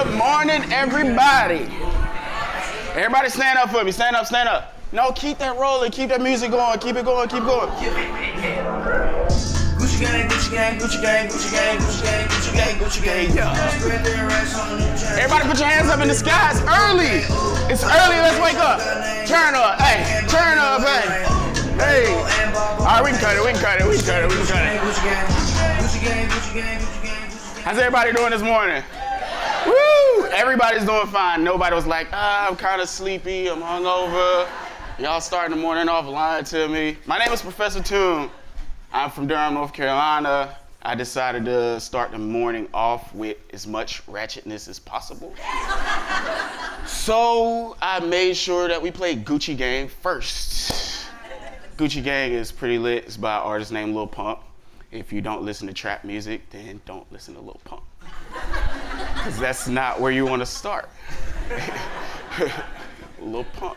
Good morning, everybody. Everybody stand up for me. Stand up, stand up. No, keep that rolling. Keep that music going. Keep it going. Keep going. Gucci gang, Gucci gang, Gucci gang, Gucci gang, Gucci gang, Gucci gang, Gucci gang, yeah. Everybody put your hands up in the sky. It's early. It's early. Let's wake up. Turn up. Hey. Turn up. Hey. Hey. All right, we can cut it. We can cut it. We can cut it. We can cut it. How's everybody doing this morning? Woo! Everybody's doing fine. Nobody was like, I'm kind of sleepy. I'm hungover. Y'all starting the morning off lying to me. My name is Professor Toon. I'm from Durham, North Carolina. I decided to start the morning off with as much ratchetness as possible. So I made sure that we played Gucci Gang first. Gucci Gang is pretty lit. It's by an artist named Lil Pump. If you don't listen to trap music, then don't listen to Lil Pump. Because that's not where you want to start. Lil Pump.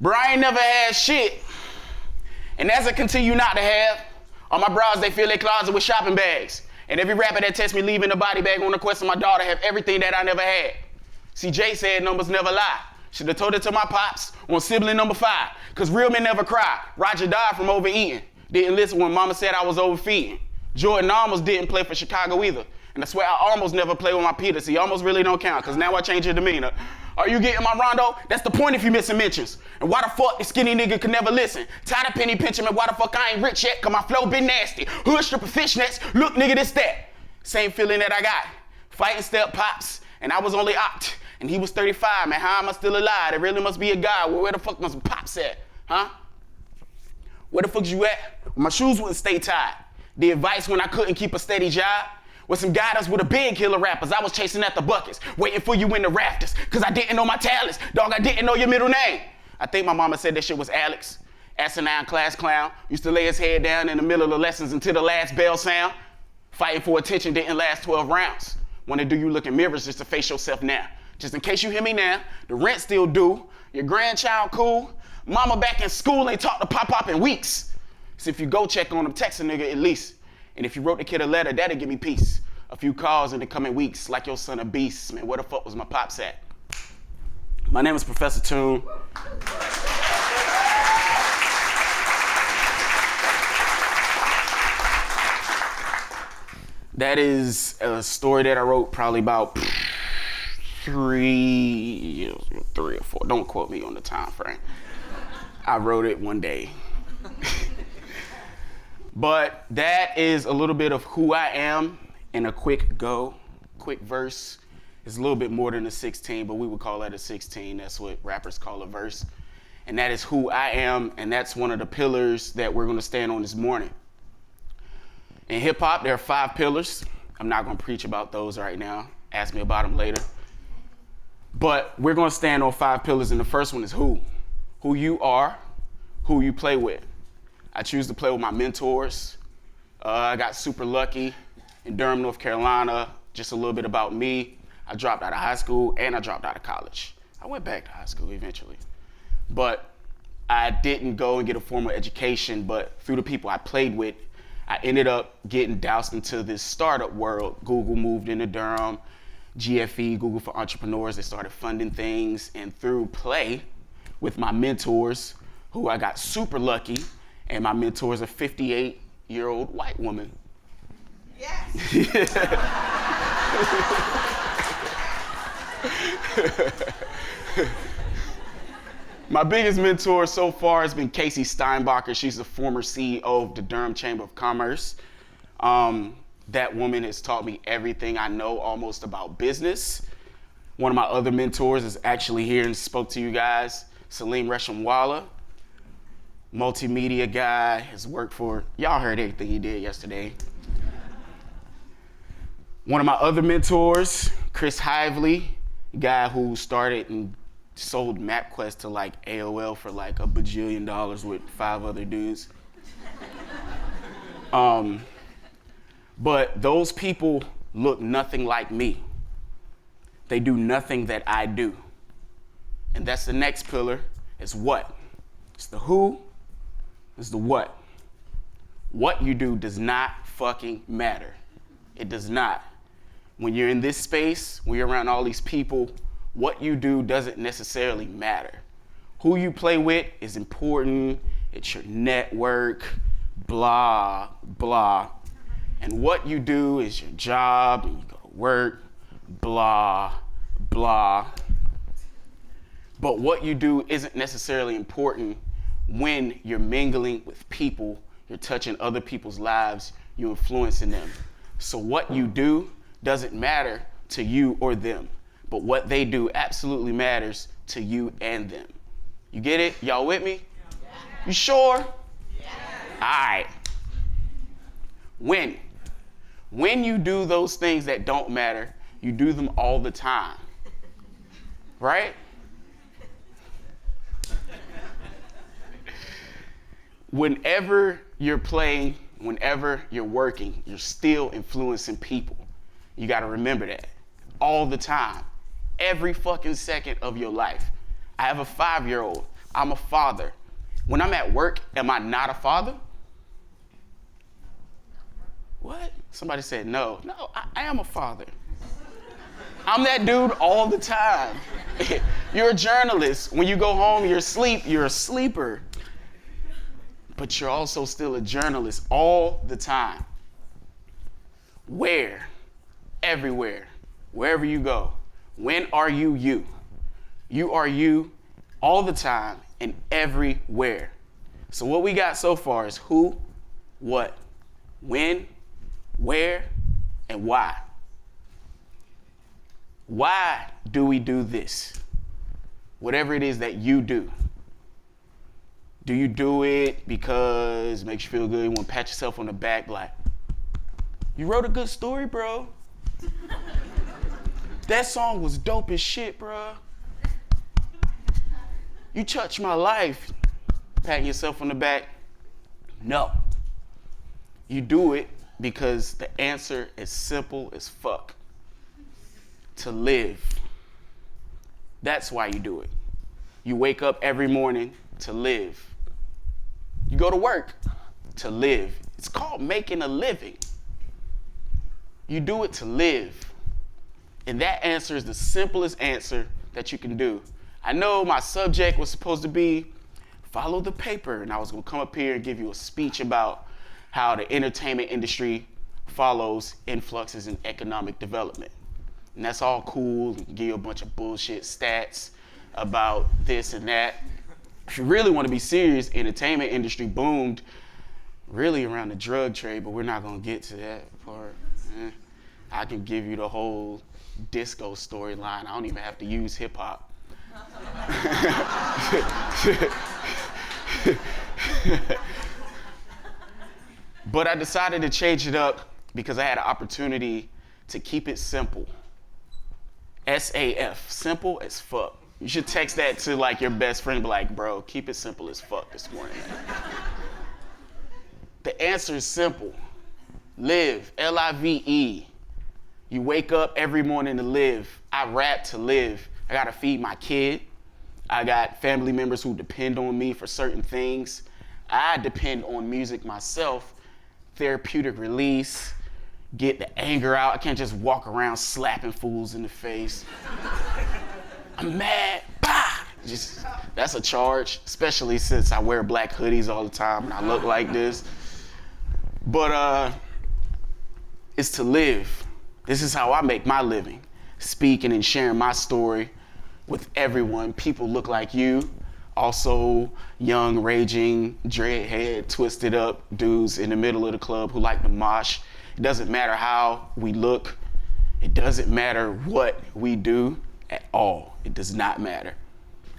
Bro, I ain't never had shit. And as I continue not to have, on my bras they fill their closet with shopping bags. And every rapper that tests me leaving the body bag on the quest of my daughter have everything that I never had. See, Jay said numbers never lie. Should have told it to my pops on sibling number 5. Cause real men never cry. Roger died from overeating. Didn't listen when mama said I was overfeeding. Jordan almost didn't play for Chicago either. And I swear I almost never play with my Peter. See, almost really don't count, cause now I change your demeanor. Are you getting my rondo? That's the point if you missing mentions. And why the fuck this skinny nigga could never listen? Tired of penny pinching me, why the fuck I ain't rich yet? Cause my flow been nasty. Hood stripper fishnets, look nigga this that. Same feeling that I got. Fighting step pops, and I was only opt. And he was 35, man, how am I still alive? There really must be a God. Where the fuck must Pops at, huh? Where the fuck you at? My shoes wouldn't stay tied. The advice when I couldn't keep a steady job was some guidance with a big killer rappers. I was chasing at the buckets, waiting for you in the rafters, cause I didn't know my talents. Dog, I didn't know your middle name. I think my mama said that shit was Alex. Asinine class clown, used to lay his head down in the middle of the lessons until the last bell sound. Fighting for attention didn't last 12 rounds. Wanna do you look in mirrors just to face yourself now. Just in case you hear me now, the rent still due, your grandchild cool, mama back in school ain't talked to Pop in weeks. So if you go check on him, text a nigga at least. And if you wrote the kid a letter, that'll give me peace. A few calls in the coming weeks, like your son a beast. Man, where the fuck was my pops at? My name is Professor Toon. That is a story that I wrote probably about 3 or 4. Don't quote me on the time frame. I wrote it one day. But that is a little bit of who I am in a quick verse. It's a little bit more than a 16, but we would call that a 16. That's what rappers call a verse. And that is who I am, and that's one of the pillars that we're gonna stand on this morning. In hip hop, there are 5 pillars. I'm not gonna preach about those right now. Ask me about them later. But we're gonna stand on 5 pillars, and the first one is who. Who you are, who you play with. I choose to play with my mentors. I got super lucky in Durham, North Carolina. Just a little bit about me. I dropped out of high school and I dropped out of college. I went back to high school eventually. But I didn't go and get a formal education, but through the people I played with, I ended up getting doused into this startup world. Google moved into Durham, GFE, Google for Entrepreneurs, they started funding things, and through play with my mentors, who I got super lucky, and my mentor is a 58-year-old white woman. Yes. My biggest mentor so far has been Casey Steinbacher. She's the former CEO of the Durham Chamber of Commerce. That woman has taught me everything I know almost about business. One of my other mentors is actually here and spoke to you guys, Salim Reshamwala. Multimedia guy, has worked for, y'all heard everything he did yesterday. One of my other mentors, Chris Hively, guy who started and sold MapQuest to like AOL for like $1 bajillion with 5 other dudes. But those people look nothing like me. They do nothing that I do. And that's the next pillar, is what. It's the who, it's the what. What you do does not fucking matter. It does not. When you're in this space, when you're around all these people, what you do doesn't necessarily matter. Who you play with is important. It's your network, blah, blah. And what you do is your job, and you go to work, blah, blah. But what you do isn't necessarily important when you're mingling with people, you're touching other people's lives, you're influencing them. So what you do doesn't matter to you or them, but what they do absolutely matters to you and them. You get it? Y'all with me? Yeah. You sure? Yeah. All right. When you do those things that don't matter, you do them all the time. Right? Whenever you're playing, whenever you're working, you're still influencing people. You got to remember that all the time, every fucking second of your life. I have a 5-year-old. I'm a father. When I'm at work, am I not a father? What? Somebody said no. No, I am a father. I'm that dude all the time. You're a journalist. When you go home, you're asleep. You're a sleeper. But you're also still a journalist all the time. Where? Everywhere. Wherever you go. When are you you? You are you all the time and everywhere. So what we got so far is who, what, when, where, and why. Why do we do this? Whatever it is that you do. Do you do it because it makes you feel good? You want to pat yourself on the back like, you wrote a good story, bro. That song was dope as shit, bro. You touched my life. Patting yourself on the back. No. You do it because the answer is simple as fuck. To live. That's why you do it. You wake up every morning to live. You go to work to live. It's called making a living. You do it to live. And that answer is the simplest answer that you can do. I know my subject was supposed to be follow the paper, and I was gonna come up here and give you a speech about how the entertainment industry follows influxes in economic development. And that's all cool, give you a bunch of bullshit stats about this and that. If you really want to be serious, entertainment industry boomed really around the drug trade, but we're not going to get to that part. I can give you the whole disco storyline. I don't even have to use hip hop. But I decided to change it up because I had an opportunity to keep it simple. SAF, simple as fuck. You should text that to like your best friend and be like, bro, keep it simple as fuck this morning. The answer is simple. Live, L-I-V-E. You wake up every morning to live. I rap to live. I gotta feed my kid. I got family members who depend on me for certain things. I depend on music myself. Therapeutic release, get the anger out. I can't just walk around slapping fools in the face. I'm mad, bah! That's a charge, especially since I wear black hoodies all the time and I look like this. But it's to live. This is how I make my living, speaking and sharing my story with everyone. People look like you, also young, raging, dreadhead, twisted up dudes in the middle of the club who like to mosh. It doesn't matter how we look. It doesn't matter what we do at all. It does not matter.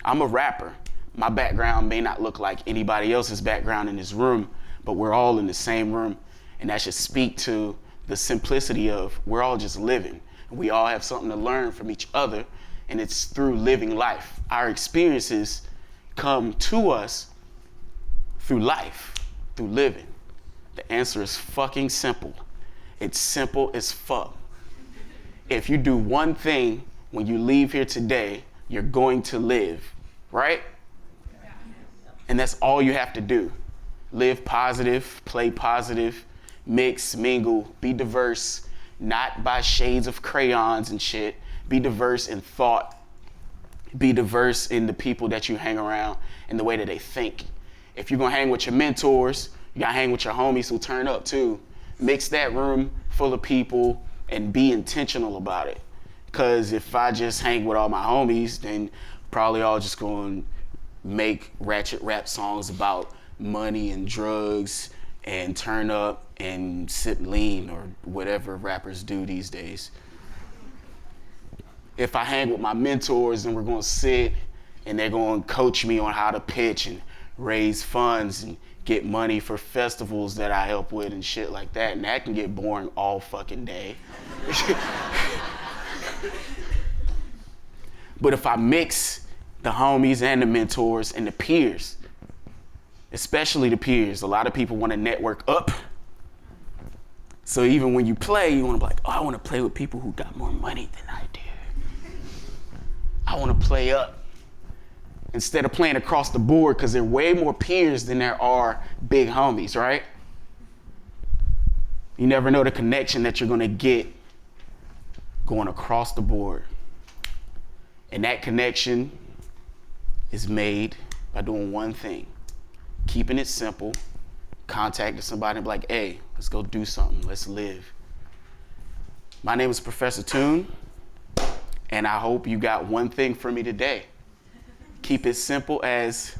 I'm a rapper. My background may not look like anybody else's background in this room, but we're all in the same room. And that should speak to the simplicity of we're all just living. We all have something to learn from each other, and it's through living life. Our experiences come to us through life, through living. The answer is fucking simple. It's simple as fuck. If you do one thing when you leave here today, you're going to live, right? And that's all you have to do. Live positive, play positive, mix, mingle, be diverse, not by shades of crayons and shit. Be diverse in thought. Be diverse in the people that you hang around and the way that they think. If you're gonna hang with your mentors, you gotta hang with your homies who turn up too. Mix that room full of people and be intentional about it. Cause if I just hang with all my homies, then probably all just gonna make ratchet rap songs about money and drugs and turn up and sip lean or whatever rappers do these days. If I hang with my mentors and we're gonna sit and they're gonna coach me on how to pitch and raise funds and get money for festivals that I help with and shit like that, and that can get boring all fucking day. But if I mix the homies and the mentors and the peers, especially the peers, a lot of people want to network up. So even when you play, you want to be like, oh, I want to play with people who got more money than I do. I want to play up. Instead of playing across the board, because there are way more peers than there are big homies, right? You never know the connection that you're going to get going across the board. And that connection is made by doing one thing, keeping it simple, contacting somebody and be like, hey, let's go do something, let's live. My name is Professor Toon, and I hope you got one thing from me today. Keep it simple as